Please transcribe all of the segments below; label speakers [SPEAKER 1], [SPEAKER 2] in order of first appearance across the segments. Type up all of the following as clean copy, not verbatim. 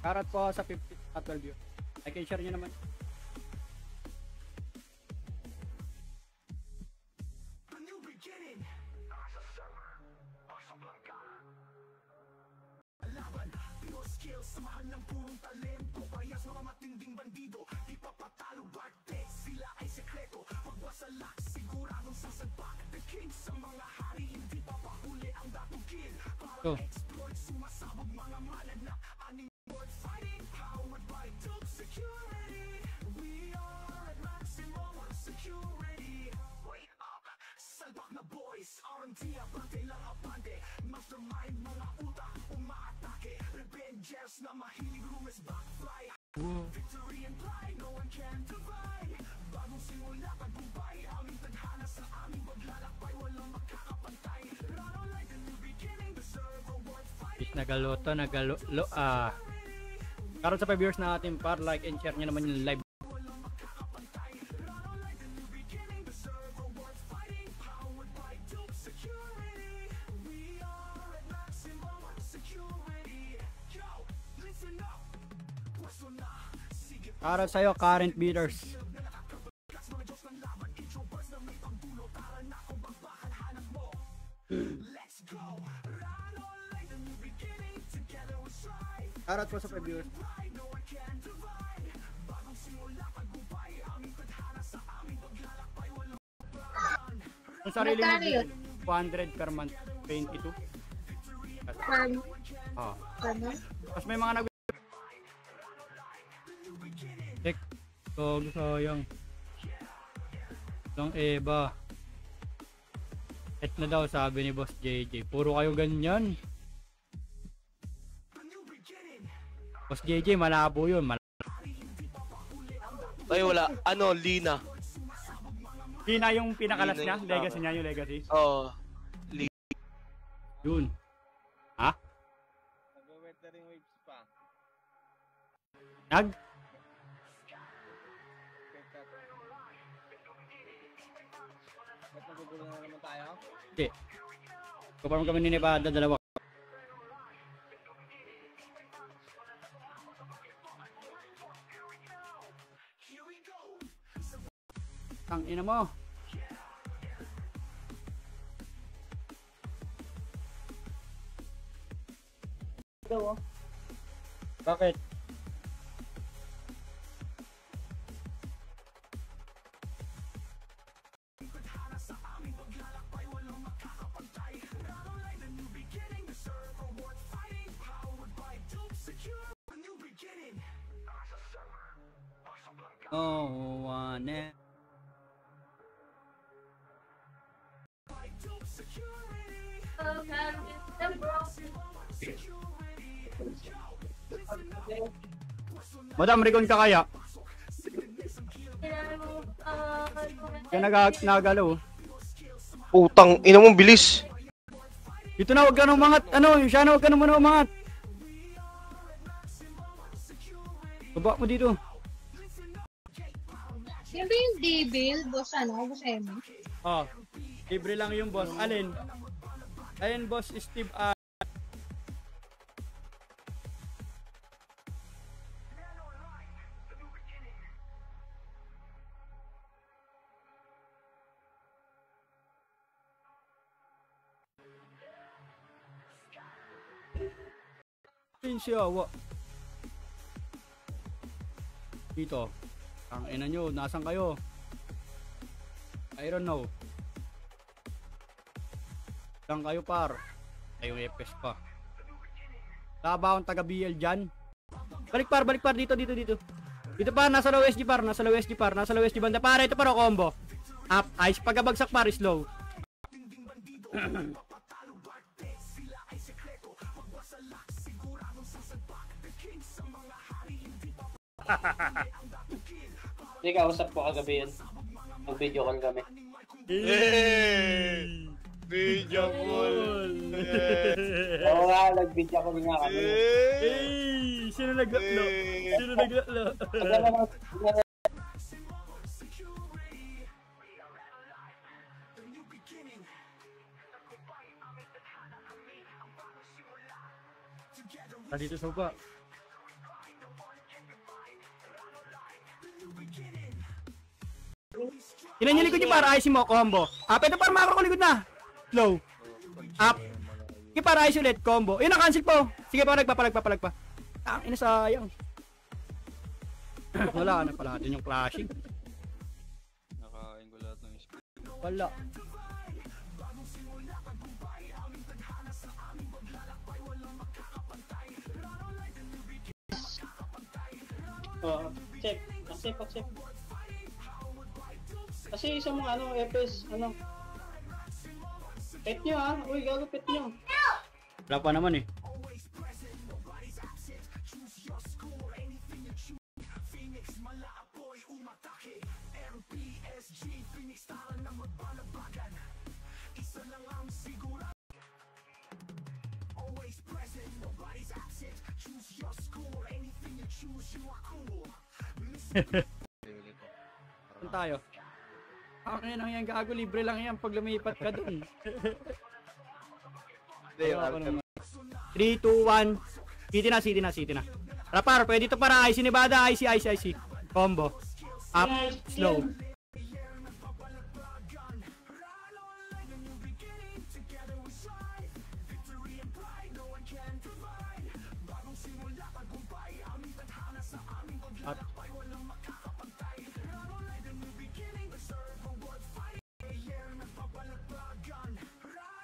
[SPEAKER 1] Karat po sa 15 at 12 view. Like and share nyo naman.
[SPEAKER 2] Samahan ng purong talento, parehas mga matinding bandido, di pa patalo barte, sila ay sekreto, pagwasalak, siguradong sasalpak, the king sa mga hari, hindi pa pahuli ang datugin, para exploit, sumasabog mga malanak, aning word fighting, powered by Duke Security, we are at maximum security, wait up, salbak na boys, R&D, abante lang abante, mastermind mga utak, umaatake, revengers na mahilig rumes backfly, victory and pride, no one can divide, bagong simula tagumpay, aming tadhana sa aming paglalakbay, walang makakapantay, raro like a new beginning, deserve a world fighting.
[SPEAKER 1] Karon sa 5 viewers na ating par, like and share nyo naman yung live. Para sa'yo, current bidders. Karat po sa viewers. Ang sarili mo, 200 per month, 22. Tapos may mga check. So, sayang. Itong Eva. Et na daw sabi ni Boss JJ. Puro kayo ganyan. Boss JJ, malabo yun.
[SPEAKER 3] Ay, wala. Ano, Lina.
[SPEAKER 1] Lina yung pinakalas niya? Legacy niya yung legacy?
[SPEAKER 3] Oo.
[SPEAKER 1] Yun. Ha?
[SPEAKER 4] Nag-weathering waves pa.
[SPEAKER 1] Nag?
[SPEAKER 4] Ba't nagugulo na naman tayo?
[SPEAKER 1] Hindi. Kuparang kami ni Nevada, dalawa. Ang ina mo. Bakit? Oh, one. Madam, recon ka kaya? Kaya nagagalaw.
[SPEAKER 3] Putang, ina mong bilis.
[SPEAKER 1] Dito na, huwag ka nang umangat. Ano, siya na, huwag ka nang muna umangat. Baba mo dito.
[SPEAKER 5] Yan ba yung Devil, boss ano, boss Emma?
[SPEAKER 1] Oh, libre lang yung boss. Alin? Ayun, boss Steve. Siyawa. Dito. Ang ina nyo, nasan kayo? I don't know. Saan kayo par? Ay yung FS pa. Labaon taga BL dyan. Balik par, dito. Dito par, nasa low SG par, nasa low SG banda. Para ito para combo. Up, ice, pagkabagsak par, slow.
[SPEAKER 6] Hindi ka, usap ko kagabi yun. Mag-video call kami.
[SPEAKER 3] Hey! Video call!
[SPEAKER 6] Oo nga, nag-video call nga kami.
[SPEAKER 1] Hey! Sino naglatlo? Dito sa baba. Tinan niyo likod niyo para IC mo, combo. Ito para makro ko likod na. Slow. Up. Sige para IC ulit, combo. Yun na, cancel po. Sige pa, palag pa. Ina sayang. Wala na pala din yung clashing.
[SPEAKER 4] Nakain ko lahat ng speed.
[SPEAKER 1] Wala.
[SPEAKER 6] Oh, check. Accept. Kasi isa mong ano, FPS, ano. Pet nyo ha. Uy, gago pet nyo.
[SPEAKER 1] Wala pa naman eh. Saan tayo? Okay lang yan, gago, libre lang yan pag lumipat ka dun. 3, 2, 1. City na. Rapar, pwede ito para IC Nevada, IC. Combo. Up, slow. At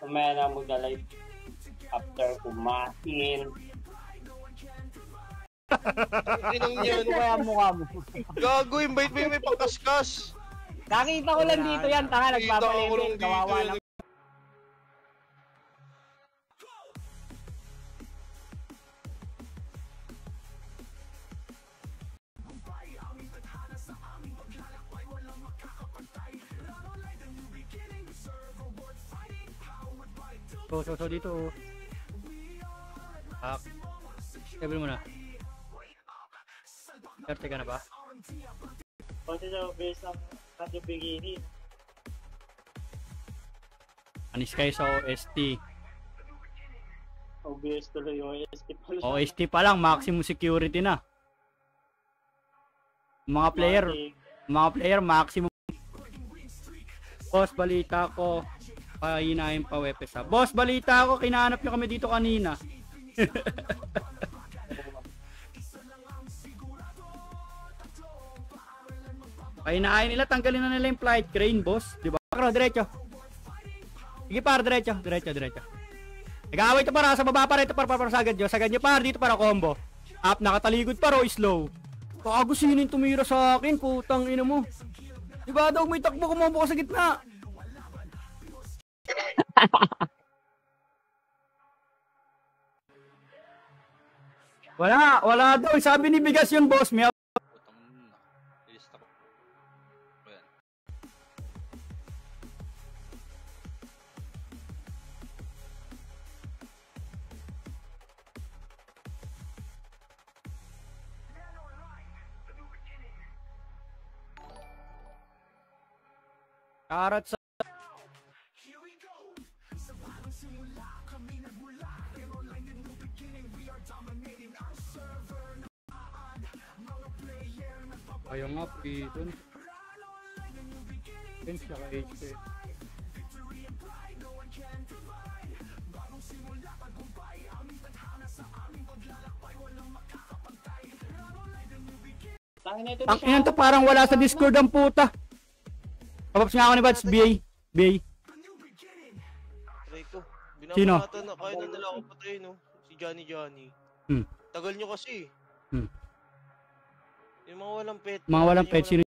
[SPEAKER 6] Kumaya na mag-live after kumain.
[SPEAKER 3] Inong yun.
[SPEAKER 6] Kaya mukha mo.
[SPEAKER 3] Gago, invite mo yung may pangkaskas.
[SPEAKER 6] Nakita ko lang dito yan, tanga, nagpapalengke, kawawa na.
[SPEAKER 1] So dito. Sabi mo na. Karte ka na ba?
[SPEAKER 6] Kasi sa base ng Radyo Bigini.
[SPEAKER 1] Anis kayo sa OST.
[SPEAKER 6] OBS tuloy yung OST pala.
[SPEAKER 1] OST pa lang, maximum security na. Mga player, maximum. Boss, balita ko. Pahinahin pa wepes ha. Boss, balita ko, kinahanap nyo kami dito kanina. Pahinahin nila, tanggalin na nila yung flight crane, boss. Diba? Pakro, diretso. Sige par, diretso. Nag-aaway ito para, sa baba pa rin ito para sagad nyo par, dito para combo. Up, nakataligod pa, slow. Kago sinin tumira sa akin, putang ina mo. Diba daw, may takbo, kumambo ka sa gitna. Wala daw. Sabi ni Bigas yun, boss. May karat sa ayaw nga pitun. Pins siya ka HP. Ang inan to parang wala sa Discord ang puta. Papaps nga ako ni Bats, BA.
[SPEAKER 3] Try ko.
[SPEAKER 1] Sino?
[SPEAKER 3] Binabata na, kaya na nila ako patay, no? Si Johnny. Tagal nyo kasi. Yung mga walang pet.
[SPEAKER 1] Mga walang pet, sino?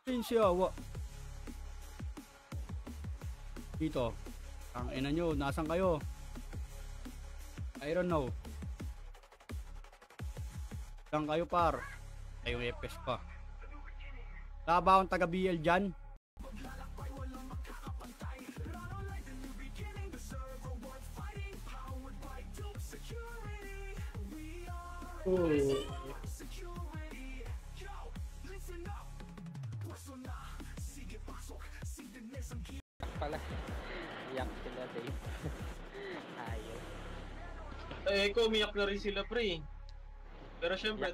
[SPEAKER 1] Siyawa. Dito. Ang ina nyo, nasan kayo? I don't know. Saan kayo par? Ay yung FPS pa. Taba akong taga BL dyan.
[SPEAKER 4] Pala. Iyak sila Dave. Ayaw.
[SPEAKER 7] Eh, ko umiyak na rin sila pre. Pero syempre,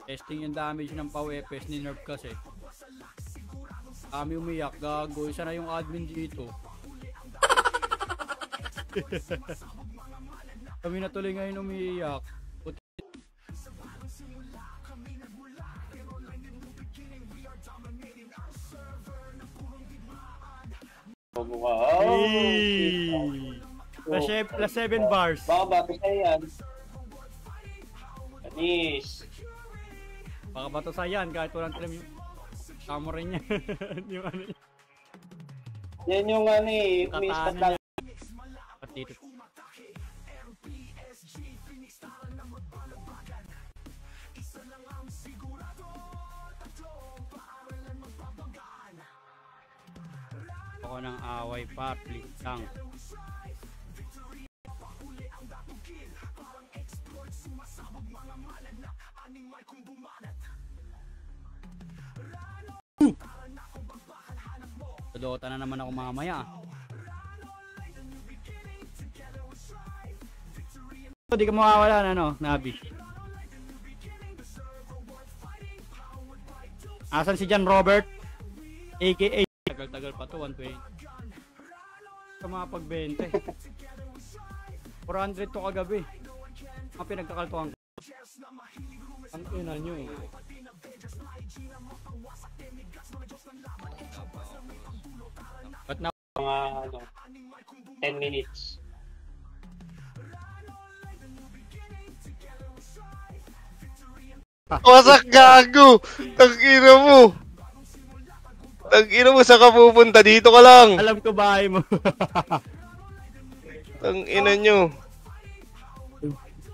[SPEAKER 1] Testing yung damage ng PAW-EPS ni Nerf kasi. Kami umiyak, gago. Isa na yung admin dito. Kami na tuloy ngayon umiiyak.
[SPEAKER 6] Wow!
[SPEAKER 1] Plus 7 bars.
[SPEAKER 6] Baka bato sa'yo yan. Anis.
[SPEAKER 1] Baka bato sa yan kahit walang trim yung kamo rin niya. Yung ano niya.
[SPEAKER 6] Yan yung ano eh. Umispat lang.
[SPEAKER 1] At dito. Ako ng away pa, please lang. Dota na naman ako mamaya. Hindi ka mawawala na, no, Nabi. Asan si John Robert? AKA tagal-tagal pa to, 120. Sa mga pag-20. 400 to kagabi. Mga pinagkakaltuhan ko. Ang ina nyo eh. But now,
[SPEAKER 6] Mga ano, 10 minutes.
[SPEAKER 3] Wasak gago! Tangina mo! Tangina mo, saan ka pupunta? Dito ka lang!
[SPEAKER 1] alam ko bahay mo.
[SPEAKER 3] Tangina nyo.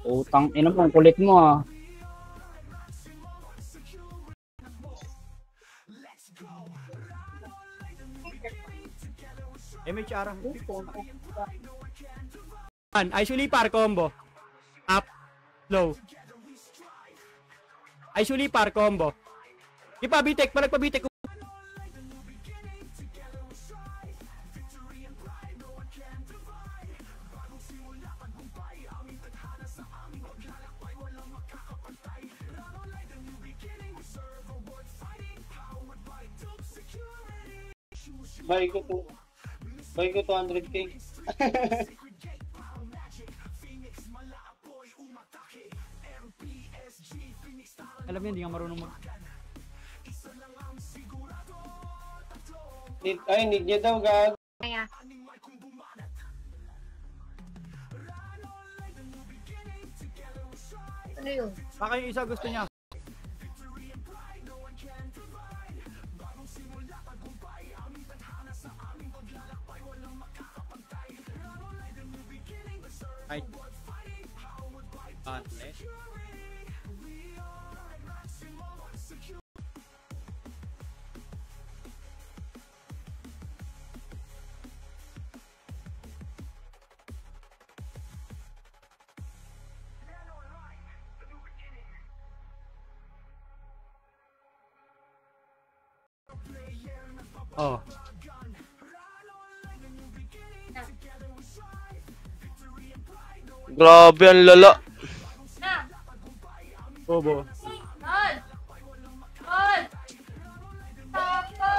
[SPEAKER 6] Utang ina mo, kulit mo ah.
[SPEAKER 1] MHR. Actually par combo. Up. Low. Actually par combo. Ipabitek, palag pabitek.
[SPEAKER 6] Buy ko 200k.
[SPEAKER 1] Alam niya, hindi nga marunong mag...
[SPEAKER 6] Need niya daw gag.
[SPEAKER 5] Kaya. Ano yun?
[SPEAKER 1] Baka yung isa gusto niya. Right. Unless. Oh.
[SPEAKER 3] Grabe, ang lala.
[SPEAKER 1] Bobo.
[SPEAKER 5] Hon! Hon! Tapo!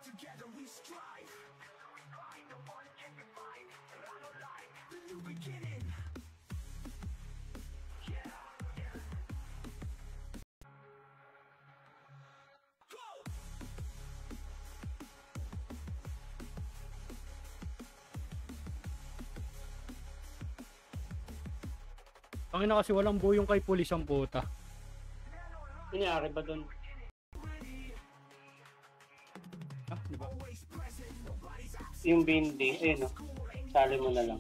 [SPEAKER 2] Together we strive. The new beginning.
[SPEAKER 1] Ang ina kasi walang buo yung kay pulis ang puta.
[SPEAKER 6] Kunyari ba dun?
[SPEAKER 1] Ah, di ba?
[SPEAKER 6] Yung bindi, ayun o. Sali mo na lang.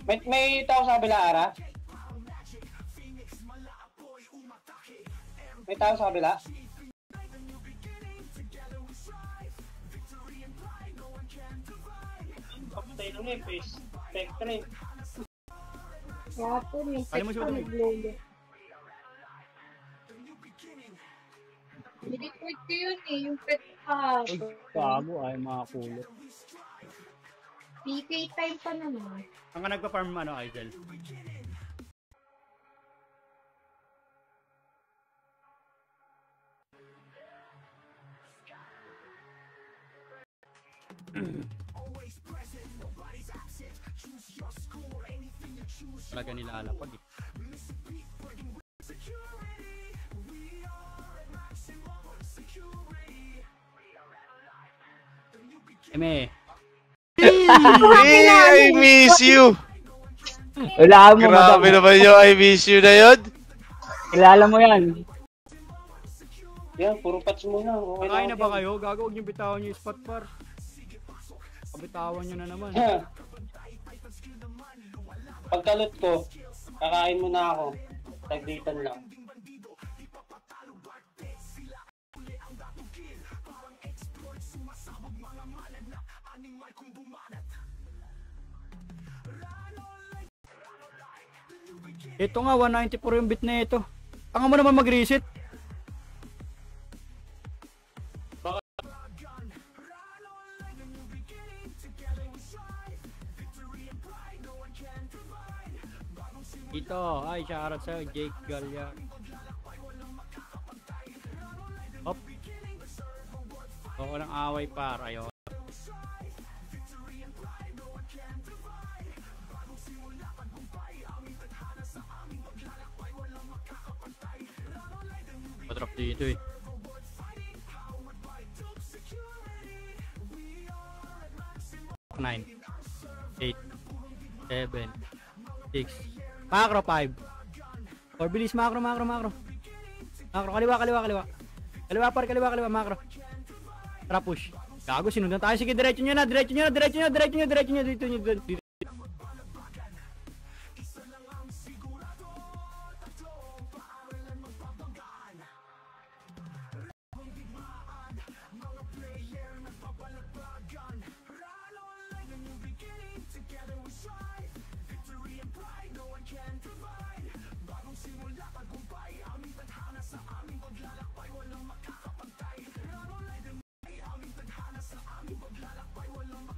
[SPEAKER 6] May tao sa kabila, Ara? May tao sa kabila? Kapatay nung face. Spectre.
[SPEAKER 5] Kaya po, may
[SPEAKER 1] Kali mo
[SPEAKER 5] sex
[SPEAKER 1] siya
[SPEAKER 5] pa
[SPEAKER 1] ba
[SPEAKER 5] naglolo. Report ko yun eh, yung pet
[SPEAKER 1] Uy, gago ay mga kulot.
[SPEAKER 5] PK time pa naman.
[SPEAKER 1] Ang ka nagpa-farm ano, Idol? Talaga nilalapag eh. Eme.
[SPEAKER 3] I miss you!
[SPEAKER 8] Wala mo,
[SPEAKER 3] Grabe
[SPEAKER 8] madam.
[SPEAKER 3] naman yung I miss you na yun.
[SPEAKER 8] Kilala mo yan.
[SPEAKER 6] Yan, puro patch muna. Okay
[SPEAKER 1] Kakain na ba
[SPEAKER 6] yan.
[SPEAKER 1] kayo? Gago, huwag niyong bitawan niyo yung spot par. Pabitawan niyo na naman.
[SPEAKER 6] Pagkalot ko, kakain muna ako. Taglitan lang.
[SPEAKER 1] Ito nga, 194 yung bit na ito. Ang mo naman mag-reset. Ito, ay, shoutout sa'yo, Jake Galya. Hop. Ako ng away par, ayun. Patrap dito eh. Nine, 8, 7, 6, macro 5. Or bilis macro. Macro, kaliwa. Kaliwa par, kaliwa, macro. Tara push. Gago, sinundan tayo. Sige, diretso nyo na. Dito.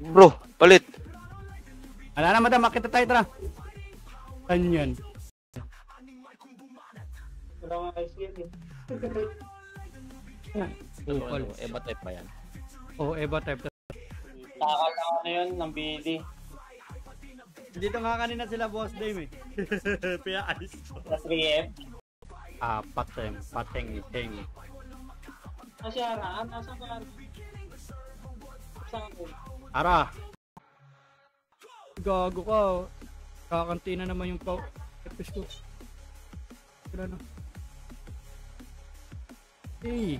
[SPEAKER 3] Bro, palit.
[SPEAKER 1] Ala na, madam. Makita tayo, tara. Ano yan?
[SPEAKER 6] Wala nga kayo siya eh.
[SPEAKER 1] Upal.
[SPEAKER 8] Eba type ba yan?
[SPEAKER 1] Oo, Eva type.
[SPEAKER 6] Takal ako na yun ng BD.
[SPEAKER 1] Dito nga kanina sila boss Dame eh. Pinaalis ko.
[SPEAKER 6] Sa 3F.
[SPEAKER 1] Ah, pateng.
[SPEAKER 6] Nasa Ara? Nasa ka? Saan ko?
[SPEAKER 1] Ara. Gago ka. Kakanti na naman yung epis ko. Wala na. Hey.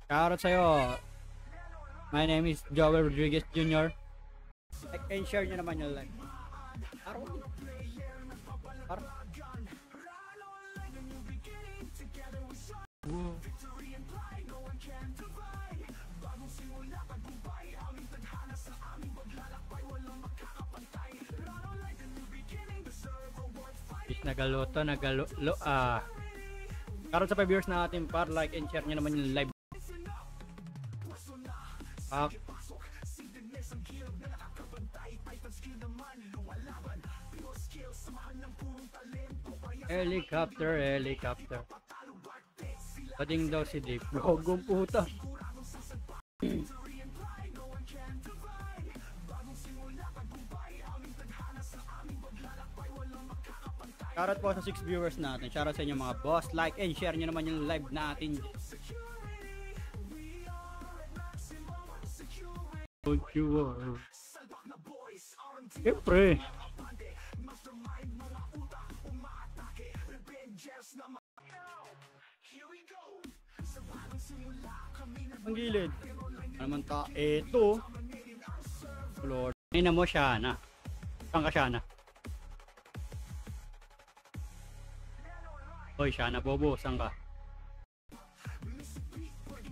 [SPEAKER 1] Shoutout sa'yo. My name is Joel Rodriguez Jr. Like and share nyo naman yung like. Araw. Wow. Nagaluto. Karon sa 5 viewers natin par, like and share nyo naman yung live. Helicopter. Pading daw si Dave. Gogong puta. Shoutout po sa 6 viewers natin. Shoutout sa inyo mga boss. Like and share nyo naman yung live natin. Don't you worry. Siyempre. Ang gilid. Ano naman ta? Eto. Lord. Ina mo, Shana. Saan ka, Shana? Hoy, Shana Bobo. Saan ka?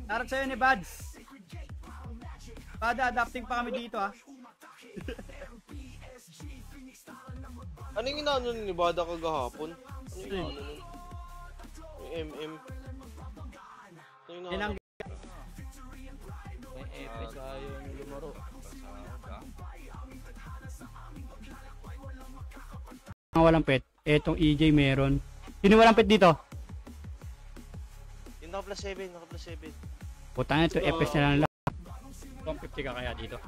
[SPEAKER 1] Harap sa'yo ni Bads. Bada, adapting pa kami dito ah.
[SPEAKER 3] Ano yung inaano ni Bada kagahapon? Ano yung inaano nun? Yung MM. Ano yung inaano?
[SPEAKER 4] May epes ayaw yung lumaro.
[SPEAKER 1] Ang walang pet. Etong EJ meron. Sino walang pet dito?
[SPEAKER 3] Yung naka plus 7, naka plus 7.
[SPEAKER 1] Putang ito, FS na lang lang. 150 ka kaya dito.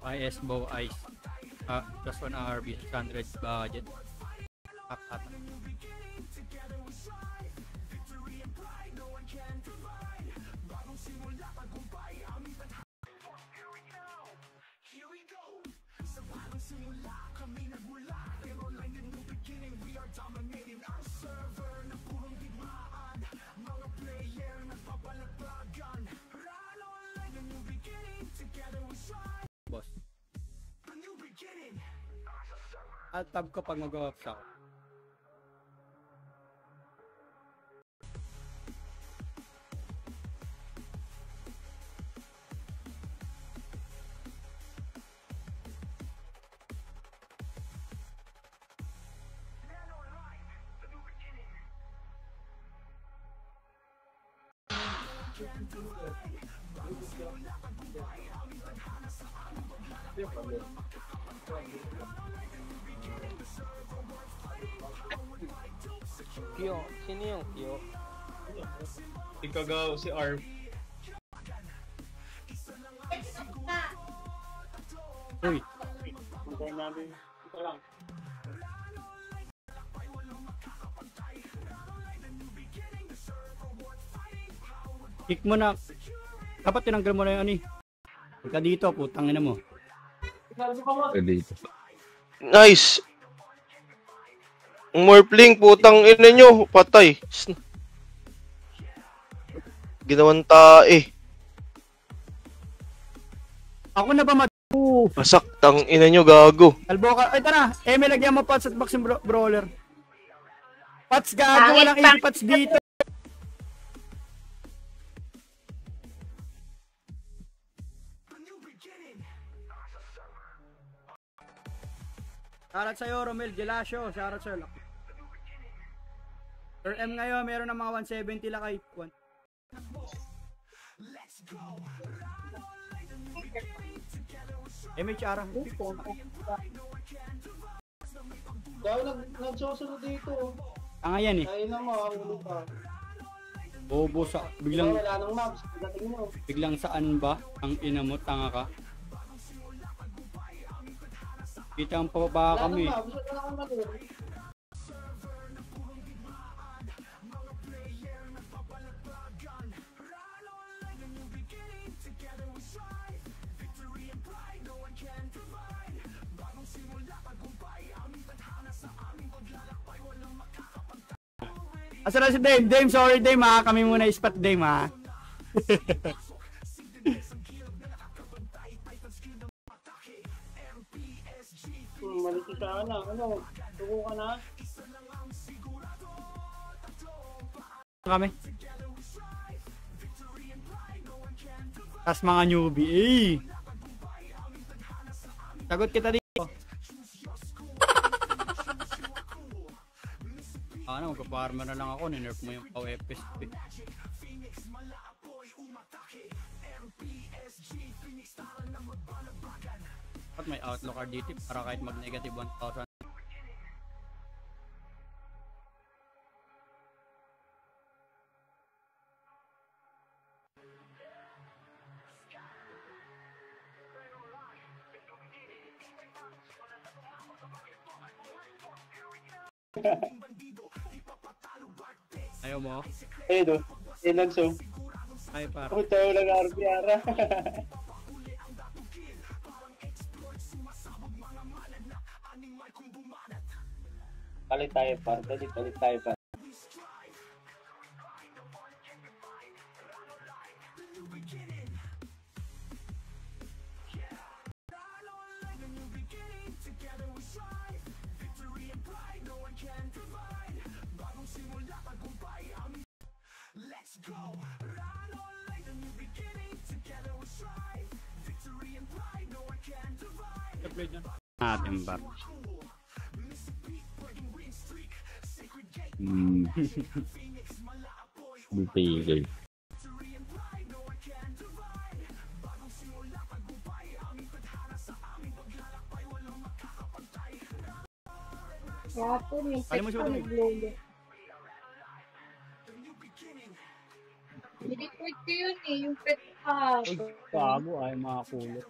[SPEAKER 1] IS bow ice. Plus 1 RB, 600 budget. At. Boss. Alt tab ko pag mag-off ako.
[SPEAKER 4] Kyo, sino yung Kyo?
[SPEAKER 7] Si Kagaw, si Arf.
[SPEAKER 1] Uy,
[SPEAKER 6] Hintay namin. Ito lang.
[SPEAKER 1] kick mo na. Dapat tinanggal mo na yung ano eh. Pagka dito, putang ina mo.
[SPEAKER 3] Nice! Morphling, putang ina nyo, patay. Ginawan tae.
[SPEAKER 1] Ako na ba
[SPEAKER 3] Pasak, tang ina nyo, gago.
[SPEAKER 1] Kalbo ka. Ay, tara. May lagyan mo pots at boxing brawler. Pots gago. Walang easy pots dito. Shoutout sa'yo, Romel Gelasio. Shoutout sa'yo. Sir M ngayon, meron ng mga 170 lakay. MHR.
[SPEAKER 6] Dahil nagsusunod dito.
[SPEAKER 1] Yan eh.
[SPEAKER 6] Kaya na makakuli pa.
[SPEAKER 1] Bobo sa... Biglang...
[SPEAKER 6] Wala nang maps. Pagdating mo.
[SPEAKER 1] Biglang saan ba? Ang ina mo, tanga ka. Kita ang pababa kami.
[SPEAKER 6] Wala nang maps. Wala nang maps.
[SPEAKER 1] Asa na si Dame? Dame, sorry Dame ha. Kami muna ispat Dame ha.
[SPEAKER 6] Maliti ka na. Ano? Tuko ka na?
[SPEAKER 1] Kami. Tas mga newbie. Eh. Sagot kita dito. Ano, magpa-farmer na lang ako. Ninerf mo yung pau FS. At may outlook card dito para kahit mag-negative 1,000. Ayaw mo?
[SPEAKER 6] Eh, do. Eh, nagso.
[SPEAKER 1] Ay, par.
[SPEAKER 6] Puta, walang RPR. Palit tayo par. Dali, palit tayo par.
[SPEAKER 1] Natin ba?
[SPEAKER 8] Bupigay.
[SPEAKER 5] Kahapon may
[SPEAKER 1] Kali mo
[SPEAKER 5] pet
[SPEAKER 1] siya
[SPEAKER 5] pa
[SPEAKER 1] ba?
[SPEAKER 5] naglolo. Nireport ko yun eh, yung pet kahapon.
[SPEAKER 8] Gago ay mga kulot.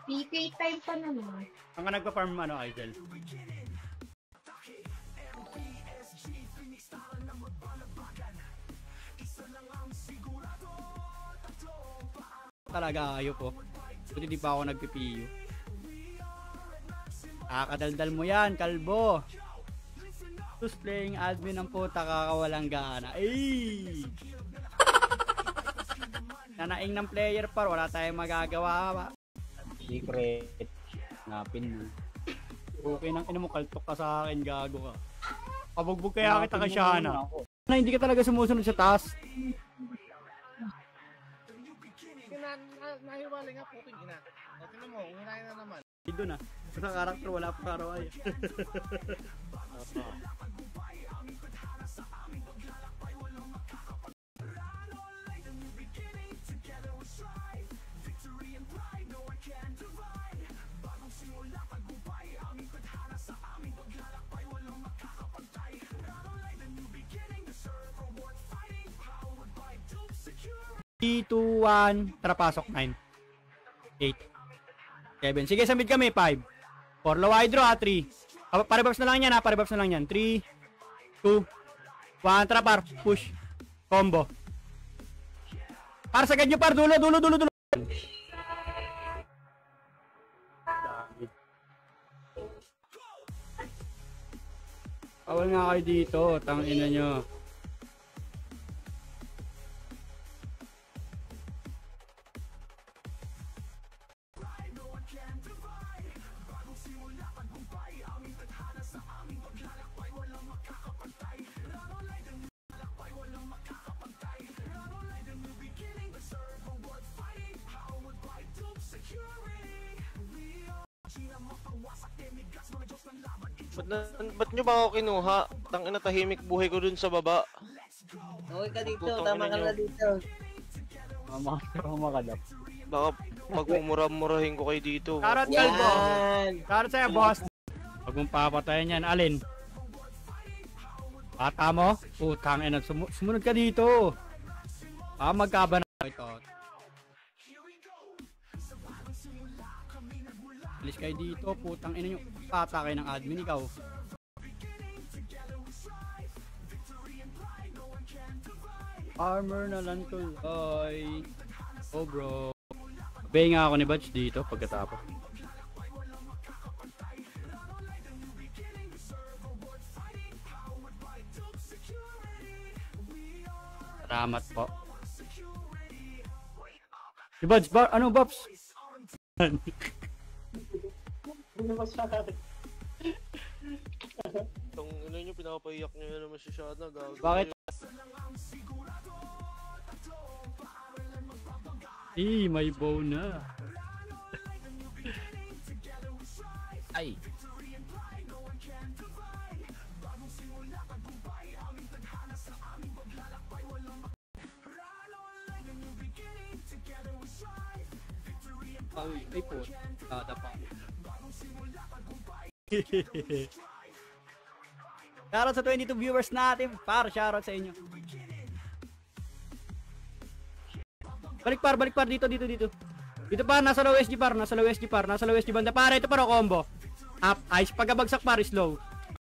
[SPEAKER 5] PK time pa naman.
[SPEAKER 1] Ang ka nagpa-farm ano, Idol? Talaga ayop po. Buti di pa ako nagpipiyo. Kakadaldal mo yan, kalbo. Who's playing admin ng puta kakawalang gana. Ay! Nanaing ng player par, wala tayong magagawa.
[SPEAKER 8] Secret. Ngapin mo.
[SPEAKER 1] Okay nang ina mo, kaltok ka sa akin, gago ka. Pabugbog kaya kita kay Shana.
[SPEAKER 8] Ako.
[SPEAKER 1] Na hindi ka talaga sumusunod sa task.
[SPEAKER 4] Nahiwalay nga puting ina. O, tingnan mo, uminahin na naman.
[SPEAKER 1] Dito na. Sa karakter wala pa karaway. T, 2, 1, tara pasok, 9, 8, 7. Sige, sa mid kami, 5, 4, low high draw, 3. Parebabs na lang yan, parebabs na lang yan. 3, 2, 1, tara par, push, combo. Par, sagad nyo par, dulo. Awal nga kayo dito, tangina nyo.
[SPEAKER 3] Ba't nyo ba ako kinuha? Tangina, tahimik buhay ko dun sa baba.
[SPEAKER 4] Okay ka dito,
[SPEAKER 3] Putang
[SPEAKER 4] tama
[SPEAKER 3] ina
[SPEAKER 4] ka
[SPEAKER 3] nyo.
[SPEAKER 4] na dito.
[SPEAKER 8] Makadap.
[SPEAKER 3] Baka pagmumura-murahin ko kayo dito.
[SPEAKER 1] Karot kalbo.
[SPEAKER 4] Yan!
[SPEAKER 1] Karot sa'yo, boss. Huwag mong papatayan yan, alin? Bata mo? Putang ina, sumunod ka dito. Magkaba na. Ito. Alis kayo dito, putang ina nyo. Pata kayo ng admin, ikaw. Armor na lang tuloy. Oh bro. Bay nga ako ni Batch dito pagkatapos. Salamat po. Si Batch, ano Babs?
[SPEAKER 3] Itong ina nyo, pinapaiyak nyo na naman si Shana. Gago.
[SPEAKER 1] Bakit? May bow na.
[SPEAKER 8] Ay.
[SPEAKER 1] Ay po. Dapa. Shoutout sa 22 viewers natin. Shoutout sa inyo. Balik par dito. Dito par, nasa low SG par, nasa low SG banda. Para ito para combo. Up, ice, pagkabagsak par, slow.